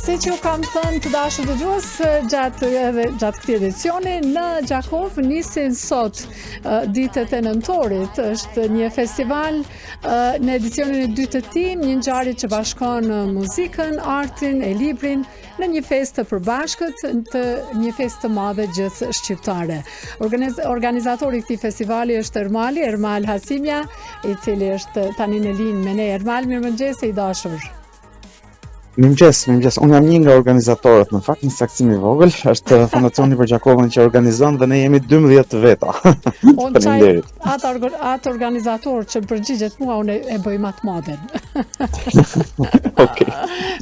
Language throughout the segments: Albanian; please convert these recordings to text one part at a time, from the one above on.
Si që kam thënë të dashur dëgjues gjatë këtij edicioni, në Gjakov nisin sot ditët e nëntorit. Është një festival në edicionin e dytë të tij, një ngjarje që bashkon muzikën, artin e librin në një festë të përbashkët, një festë të madhe gjithë shqiptare. Organizatori i këtij festivali është Ermal Hasimja, i cili është tani në linjë me ne. Ermal, mirëmëngjes i dashur. Mirëmëngjes. Unë jam një nga organizatorët, në fakt një saksim i vogël, është Fondacioni për Gjakovën që organizon dhe ne jemi 12 veta. Faleminderit. Atë organizator që përgjigjet mua, unë e bëj më të madhen. Okej.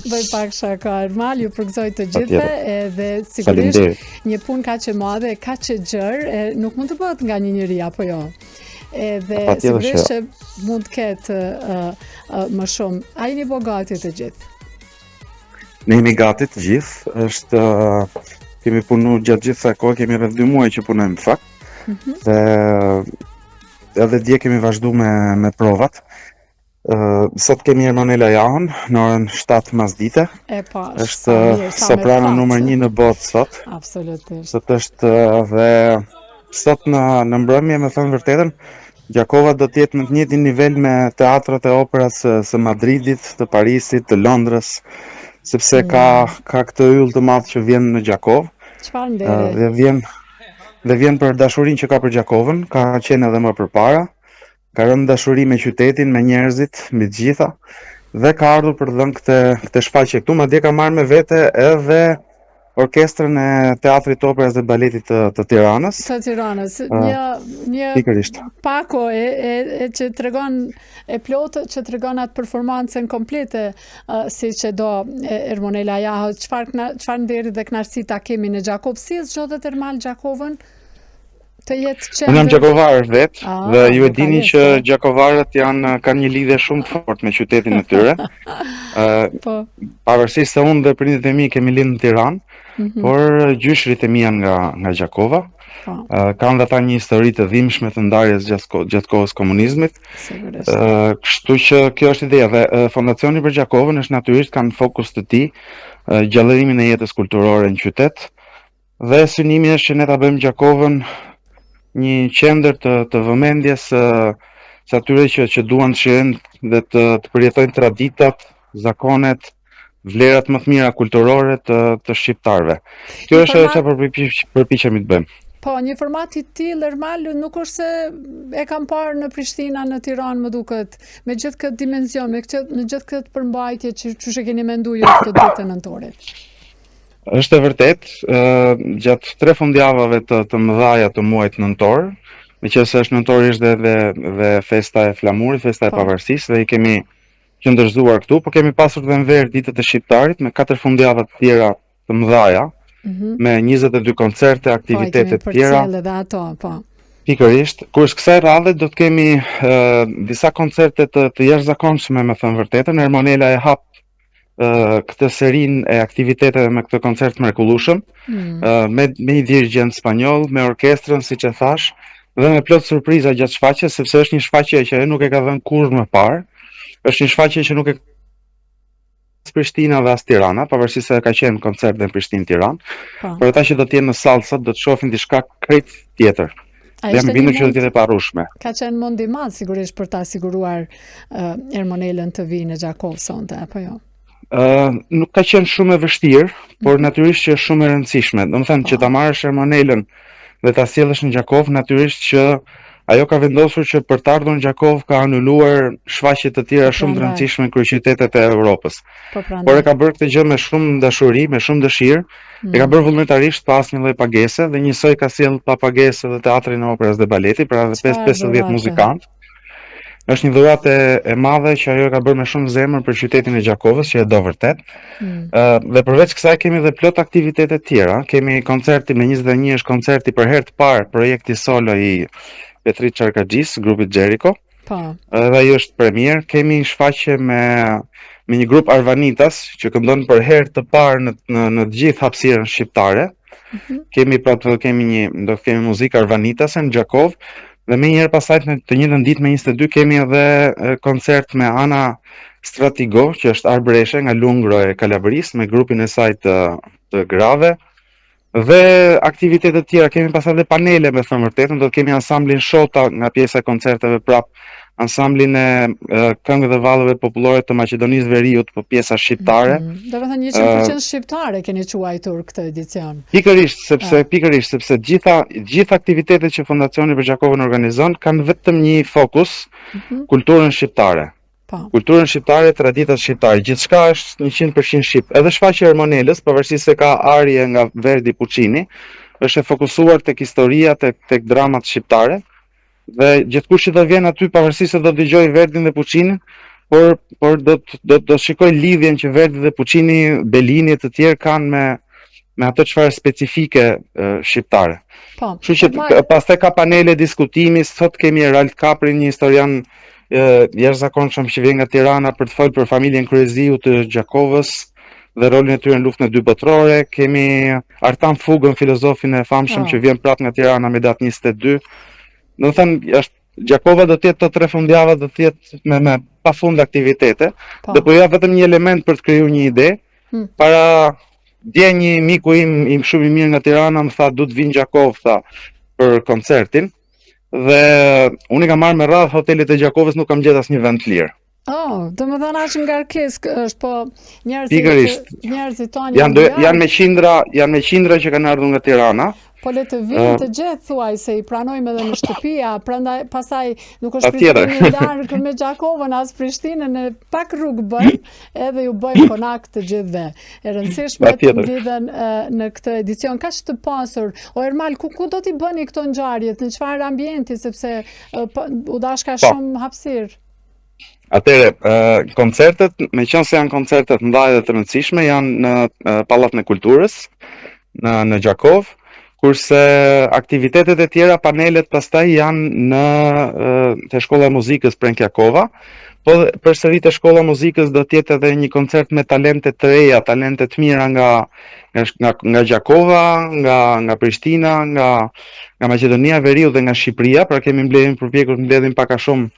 Bëj pak shaka, Ermal, ju përgëzoj të gjithëve, edhe sigurisht një punë kaq e madhe, kaq e gjerë, nuk mund të bëhet nga një njeri apo jo. Edhe sigurisht që mund të ketë më shumë. A jeni gati të gjithë? Ne jemi gati të gjithë, kemi punu gjatë gjithë sa kohë, kemi rreth 2 muaj që punojmë fakt, dhe edhe dje kemi vazhdu me provat. Sot kemi Ermonela Jahon në orën 7 masdite. Është soprano numër 1 në botë sot. Absolutisht. Sot është dhe sot në mbrëmje, me thënë vërtetën, Gjakova do të jetë në të njëjtin nivel me teatrat e operës së Madridit, të Parisit, të Londrës, sepse ka këtë yll të madh që vjen në Gjakov. Çfarë ndere? Dhe vjen për dashurinë që ka për Gjakovën, ka qenë edhe më përpara, ka rënë dashuri me qytetin, me njerëzit, me të gjitha, dhe ka ardhur për të dhënë këtë shfaqje këtu, madje ka marrë me vete edhe orkestrën e Teatrit Operës dhe Baletit të Tiranës. Të Tiranës, një pako që tregon e plotë, që tregon atë performancën komplete, si që do Ermonela Jaho. Çfarë nderi dhe kënaqësi ta kemi në Gjakov? Si zgjodhet Ermal Gjakovën të jetë qendër? Unë jam gjakovarë vetë, dhe ju e dini që gjakovarët kanë një lidhje shumë të fortë me qytetin e tyre. Pavarësisht se unë dhe prindit e mi kemi lindur në Tiranë, por gjyshrit e mi janë nga Gjakova. Kanë dhe ta një histori të dhimbshme të ndarjes gjatë kohës komunizmit. Kështu që kjo është ideja, dhe Fondacioni për Gjakovën është natyrisht kanë fokus të tij gjallërimin e jetës kulturore në qytet, dhe synimi është që ne ta bëjmë Gjakovën një qendër të vëmendjes së atyre që duan të shijojnë dhe të përjetojnë traditat, zakonet, vlerat më të mira kulturore të shqiptarëve. Kjo është edhe çfarë përpiqemi të bëjmë. Po, një format i tillë, Ermal, nuk është se e kam parë në Prishtinë, në Tiranë, më duket, me gjithë këtë dimension, me gjithë këtë përmbajtje që keni menduar ju këtë ditë të nëntorit. Është e vërtet, gjatë 3 fundjavave të mëdhaja të muajit nëntor, meqenëse është nëntorisht dhe festa e flamurit, festa e pavarësisë, dhe i kemi qëndërzuar këtu, po kemi pasur dhe në verë ditët e shqiptarit me 4 fundjava të tjera të mëdhaja, me 22 koncerte, aktivitete të tjera. Pikërisht, kur kësaj radhe do të kemi disa koncerte të jashtëzakonshme, me thënë vërtetën. Ermonela e hap këtë serinë e aktiviteteve me këtë koncert mrekullueshëm, me një dirigent spanjoll, me orkestrën, siç e thash, dhe me plot surpriza gjatë shfaqjes, sepse është një shfaqje që ajo nuk e ka dhënë kurrë më parë. Është një shfaqje që nuk e as Prishtina dhe as Tirana, pavarësisht se ka qenë koncert në Prishtinë-Tiranë, por ata që do të jenë në sallë sot do të shohin diçka krejt tjetër. Jam bindur që do të jetë e parrushme. Ka qenë mund i madh sigurisht për ta siguruar Ermonelën të vinë në Gjakov sonte, apo jo? Nuk ka qenë shumë e vështirë, por natyrisht që është shumë e rëndësishme. Domethënë që ta marrësh Ermonelën dhe ta sjellësh në Gjakov, natyrisht që ajo ka vendosur që për të ardhur në Gjakov ka anuluar shfaqje të tjera shumë të rëndësishme në kryeqytetet e Europës. Por e ka bërë këtë gjë me shumë dashuri, me shumë dëshirë, e ka bërë vullnetarisht pa asnjë lloj pagese, dhe njësoj ka sjellë pa pagesë edhe Teatrin e Operës dhe Baletit, pra edhe 50 muzikantë. Është një dhuratë e madhe që ajo ka bërë me shumë zemër për qytetin e Gjakovës, që e do vërtet. Dhe përveç kësaj kemi dhe plot aktivitete tjera. Kemi koncerti me 21 është koncerti për herë të parë, projekti solo i Petrit Çarkaxhis, grupit Jericho. Edhe ai është premier. Kemi shfaqje me një grup Arvanitas që këndon për herë të parë në të gjithë hapësirën shqiptare. Kemi muzikë Arvanitas në Gjakov, dhe me njëherë pasaj të njëjtën ditë me 22 kemi edhe koncert me Ana Stratigo, që është arbëreshe nga Lungro e Kalabërisë me grupin e saj të grave. Dhe aktivitetet tjera, kemi pas edhe panele me thënë vërtetën, do të kemi ansamblin Shota nga pjesa e koncerteve prap, ansamblin e këngëve dhe vallëve popullore të Maqedonisë Veriut për pjesa shqiptare. Do të thënë 100% shqiptare keni quajtur këtë edicion. Pikërisht, sepse gjitha aktivitetet që Fondacioni për Gjakovën organizon kanë vetëm një fokus, kulturën shqiptare. Kulturën shqiptare, traditat shqiptare, gjithçka është 100% shqip. Edhe shfaqja e Ermonelës, pavarësisht se ka arje nga Verdi Puccini, është e fokusuar tek historia, tek dramat shqiptare. Dhe gjithkush që do vjen aty, pavarësisht se do dëgjoj Verdin dhe Puccinin, por do shikoj lidhjen që Verdi dhe Puccini, Bellini e të tjerë kanë me ato çfarë specifike shqiptare. Kështu që pastaj ka panele diskutimi, sot kemi Erald Kaprin, një historian jashtëzakonshëm që vjen nga Tirana për të folur për familjen Kryeziu të Gjakovës dhe rolin e tyre në luftën e dy botërore. Kemi Artan Fugën, filozofin e famshëm që vjen prapë nga Tirana me datë 22. Do të thënë, Gjakova do të jetë të 3 fundjava, do të jetë me pafund aktivitete. Dhe po ja vetëm një element për të krijuar një ide. Para dje një miku im shumë i mirë nga Tirana më tha, du të vinë Gjakov, tha, për koncertin. Dhe unë i kam marrë me radhë hotelit e Gjakovës, nuk kam gjetur asnjë vend të lirë. Do më thënë aq ngarkesë është, po njerëzit tonë janë me qindra që kanë ardhur nga Tirana. Po le të vinë të gjithë, thuaj, se i pranojmë edhe në shtëpia, prandaj pasaj nuk është Prishtinë larg me Gjakovën, as Prishtinën, e pak rrugë bëjmë, edhe ju bëjmë kontakt të gjithëve. E rëndësishme të mblidhen në këtë edicion kaq të pasur. O Ermal, ku do t'i bëni këto ngjarjet, në çfarë ambienti, sepse u dash ka shumë hapësirë? Atëre, koncertet, meqense janë koncertet mëdha dhe të rëndësishme, janë në Pallatën e Kulturës, në Gjakov. Kurse aktivitetet e tjera, panelet pastaj janë te Shkolla e Muzikës Prenkjakova, po përsëri te Shkolla e Muzikës do të jetë edhe një koncert me talente të reja, talente të mira nga Gjakova, nga Prishtina, nga Maqedonia e Veriut dhe nga Shqipëria, pra kemi përpjekur të mbledhim pak a shumë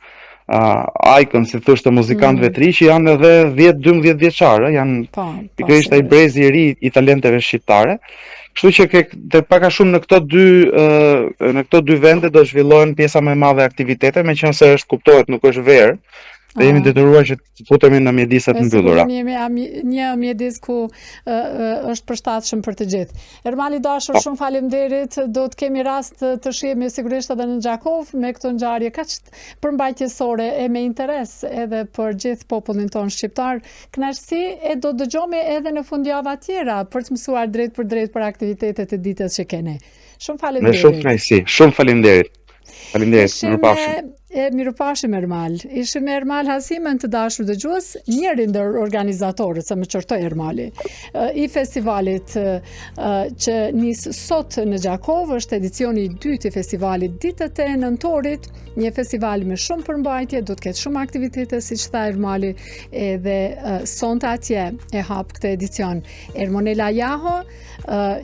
icon, si thosh, të muzikantëve të ri që janë edhe 10-12 vjeçarë, janë pikërisht ai brezi i ri i talenteve shqiptare. Kështu që pak a shumë në këto dy vende do zhvillohen pjesa më e madhe e aktivitete, meqense kuptohet nuk është verë, dhe jemi detyruar që të futemi në mjediset mbyllura. Një mjedis ku është përshtatshëm për të gjithë. Ermali dashur, shumë faleminderit. Do të kemi rast të shihemi sigurisht edhe në Gjakov me këtë ngjarje kaq përmbajtësore e me interes edhe për gjithë popullin tonë shqiptar. Kënaqësi e do dëgjojmë edhe në fundjava tjera për të mësuar drejt për aktivitetet e ditës që keni. Shumë faleminderit. Me shumë kënaqësi. Shumë faleminderit. Faleminderit. Mirupafshim Ermal. Ishim me Ermal Hasimen, të dashur dëgjues, njëri ndër organizatorët, sa më qortoi Ermali, i festivalit që nis sot në Gjakov, është edicioni i dytë i festivalit Ditët e Nëntorit, një festival me shumë përmbajtje, do të ketë shumë aktivitete, siç tha Ermali, edhe sonte atje e hap këtë edicion Ermonela Jaho,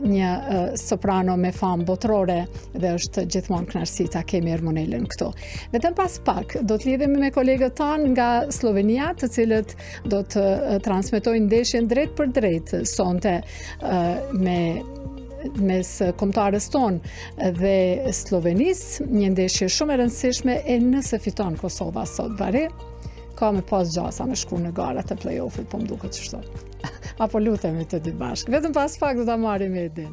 një soprano me famë botërore, dhe është gjithmonë kënaqësi ta kemi Ermonelën këtu. Vetëm pas pak do të lidhemi me kolegët tanë nga Slovenia, të cilët do të transmetojnë ndeshjen drejt për drejt sonte mes kombëtarës tonë dhe Slovenisë, një ndeshje shumë e rëndësishme, e nëse fiton Kosova sot vari, ka me pas gjasa me shku në garat e play-offit, po më duket kështu. Apo lutemi të dy bashkë. Vetëm pas pak do ta marrim edhin.